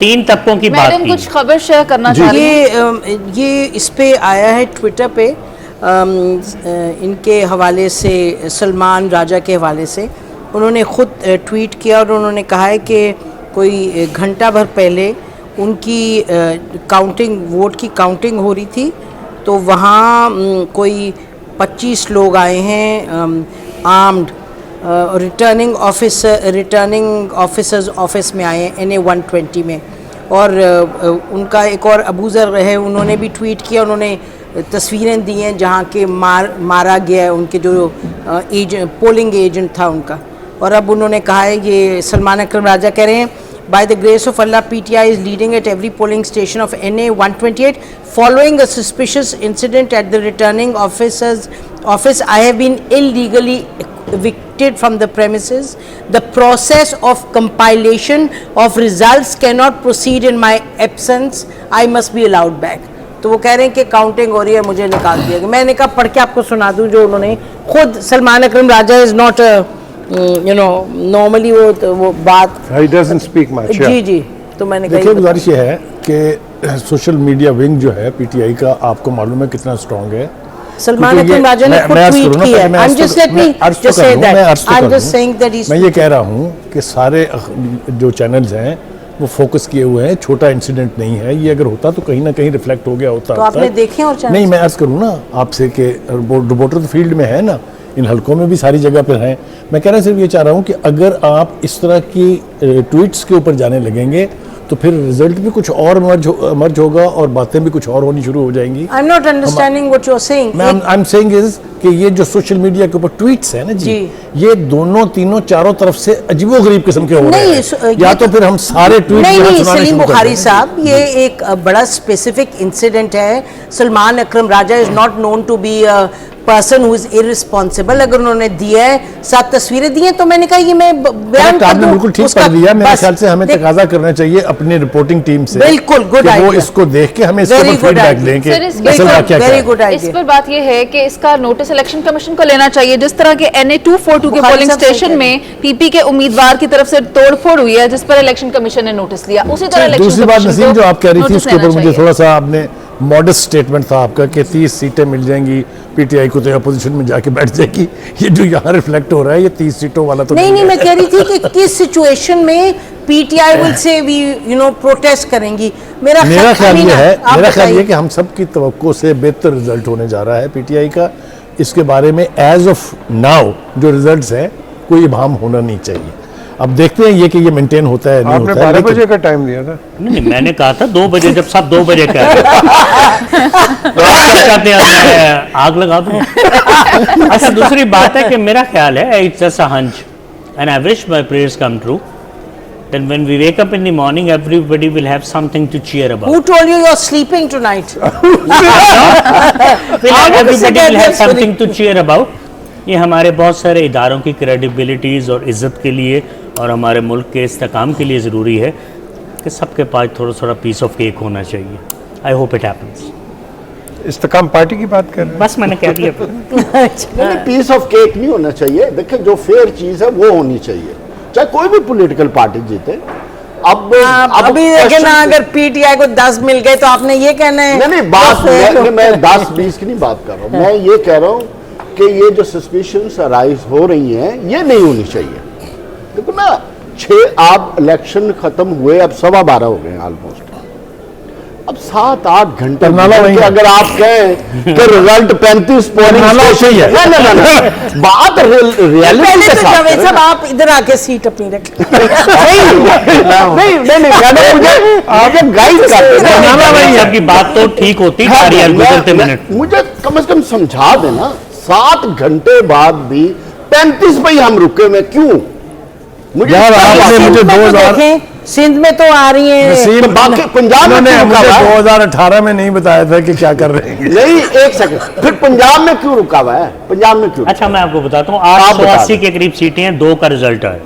तीन तबकों की बात की। कुछ खबर शेयर करना चाह रही हैं? ये इस पे आया है ट्विटर पे, इनके हवाले से, सलमान राजा के हवाले से उन्होंने ख़ुद ट्वीट किया और उन्होंने कहा है कि कोई घंटा भर पहले उनकी वोट की काउंटिंग हो रही थी, तो वहाँ कोई 25 लोग आए हैं आर्म्ड, रिटर्निंग ऑफिसर्स ऑफिस में आए हैं NA 120 में। और उनका एक और अबूज़र है, उन्होंने भी ट्वीट किया, उन्होंने तस्वीरें दी हैं जहाँ के मारा गया है उनके जो पोलिंग एजेंट था उनका। और अब उन्होंने कहा है, ये सलमान अकरम राजा कह रहे हैं, By the grace of Allah, PTI is leading at every polling station of NA 128. Following a suspicious incident at the returning officer's office, I have been illegally evicted from the premises. The process of compilation of results cannot proceed in my absence. I must be allowed back. तो वो कह रहे हैं कि counting हो रही है, मुझे निकाल दिया गया। मैंने कहा पढ़ के आपको सुना दूं जो उन्होंने खुद, सलमान अकरम राजा इज़ नॉट नॉर्मली वो बात he doesn't speak much. जी जी, तो मैंने कहा देखिए, गुजारिश ये है कि सोशल मीडिया विंग जो है पीटीआई का, आपको मालूम है कितना स्ट्रांग है। सलमान अकरम राजा ने खुद ट्वीट किया है। I'm just let me just say that. I'm just saying that he's. मैं ये कह रहा हूँ कि सारे जो चैनल्स हैं वो फोकस किए हुए हैं, छोटा इंसिडेंट नहीं है ये। अगर होता तो कहीं ना कहीं रिफ्लेक्ट हो गया होता। तो आपने देखे और चैनल? नहीं, मैं अर्ज करूँ ना आपसे कि रिपोर्टर तो फील्ड में है ना, इन हलकों में भी सारी जगह पर हैं। मैं कह रहा सिर्फ ये चाह रहा हूँ कि अगर आप इस तरह की ट्वीट्स के ऊपर जाने लगेंगे तो फिर रिजल्ट भी कुछ और मर्ज होगा और बातें भी कुछ और होनी शुरू हो जाएंगी। I'm not understanding what you're saying. I'm saying is कि ये जो सोशल मीडिया के ऊपर ट्वीट्स हैं ना जी, ये दोनों तीनों चारों तरफ से अजीबोगरीब किस्म के हो रहे हैं। या तो फिर हम सारे ट्वीट नहीं, सलीम बुखारी साहब, ये एक बड़ा स्पेसिफिक इंसिडेंट है। Salman Akram Raja is not known to be person who is irresponsible. अगर उन्होंने दिया है, 7 तस्वीरें दी हैं, तो मैंने कहा ये मैं बयान कर दूं। बिल्कुल ठीक कर दिया। मेरे ख्याल से हमें तकाजा करना चाहिए अपनी रिपोर्टिंग टीम से, बिल्कुल गुड आइडिया, वो इसको देख के हमें इसके ऊपर फीडबैक दें कि वेरी गुड आइडिया। इस पर बात ये है कि इसका नोटिस इलेक्शन कमीशन को लेना चाहिए। जिस तरह के NA 242 के पोलिंग स्टेशन में PP के उम्मीदवार की तरफ से तोड़फोड़ हुई है, जिस पर इलेक्शन कमीशन ने नोटिस लिया, उसी तरह इलेक्शन दूसरी बात नसीम जो आप कह रही थी उसके ऊपर मुझे थोड़ा सा, आपने मॉडेस्ट स्टेटमेंट था आपका कि 30 सीटें मिल जाएंगी पीटीआई को, तो अपोजिशन में जाके बैठ जाएगी। ये जो यहाँ रिफ्लेक्ट हो रहा है ये 30 सीटों वाला तो नहीं, मैं कह रही थी कि किस सिचुएशन में पीटीआई विल से वी प्रोटेस्ट करेंगी। मेरा ख्याल ये है कि हम सब की तवक्को से बेहतर रिजल्ट होने जा रहा है पीटीआई का। इसके बारे में एज ऑफ नाउ जो रिजल्ट्स हैं कोई इबाम होना नहीं चाहिए। अब देखते हैं ये कि ये मेंटेन होता है नहीं आपने होता है। 12 बजे का टाइम दिया था। नहीं, मैंने कहा था 2 बजे, जब सब 2 बजे कह रहे थे आग लगा दूं। अच्छा, दूसरी बात है कि मेरा ख्याल है, it's just a hunch and I wish my prayers come true, then when we wake up in the morning everybody will have something to cheer about. Who told you you're sleeping tonight? Everybody will have something to cheer about. ये हमारे बहुत सारे इदारों की क्रेडिबिलिटीज़ और इज़्ज़त के लिए और हमारे मुल्क के इस्तेकाम के लिए ज़रूरी है कि सबके पास थोड़ा थोड़ा पीस ऑफ केक होना चाहिए। I hope it happens. Istehkam party की बात कर रहे हैं। बस मैंने कह दिया। नहीं, पीस ऑफ केक नहीं होना चाहिए। देखिए, जो फेयर चीज़ है वो होनी चाहिए, चाहे कोई भी पॉलिटिकल पार्टी जीते। अब अभी देखें ना, अगर पीटीआई को 10 मिल गए तो आपने ये कहना है? नहीं, बात मैं 10-20 की नहीं बात कर रहा हूँ। मैं ये कह रहा हूँ कि ये जो सस्पिशंस अराइज हो रही हैं ये नहीं होनी चाहिए। देखो ना, 6 आप इलेक्शन खत्म हुए, अब 12:15 हो गए ऑलमोस्ट। अब 7-8 घंटे अगर आप कहें कि रिजल्ट 35 पोलिंग स्टेशन है, ना बात रियलिटी के साथ। जावेद साहब, आप इधर आके सीट अपनी रख। नहीं, मुझे गाइड कर, आपकी बात तो ठीक होती, मुझे कम से कम समझा देना। 7 घंटे बाद भी 35 पे ही हम रुके हुए, क्यों? मुझे 2000 सिंध में तो आ रही है, बाकी पंजाब में 2018 में नहीं बताया था कि क्या कर रहे हैं। नहीं, एक सेकंड, फिर पंजाब में क्यों रुका हुआ है? पंजाब में क्यों? अच्छा, मैं आपको बताता हूँ, 880 के करीब सीटें हैं, 2 का रिजल्ट है।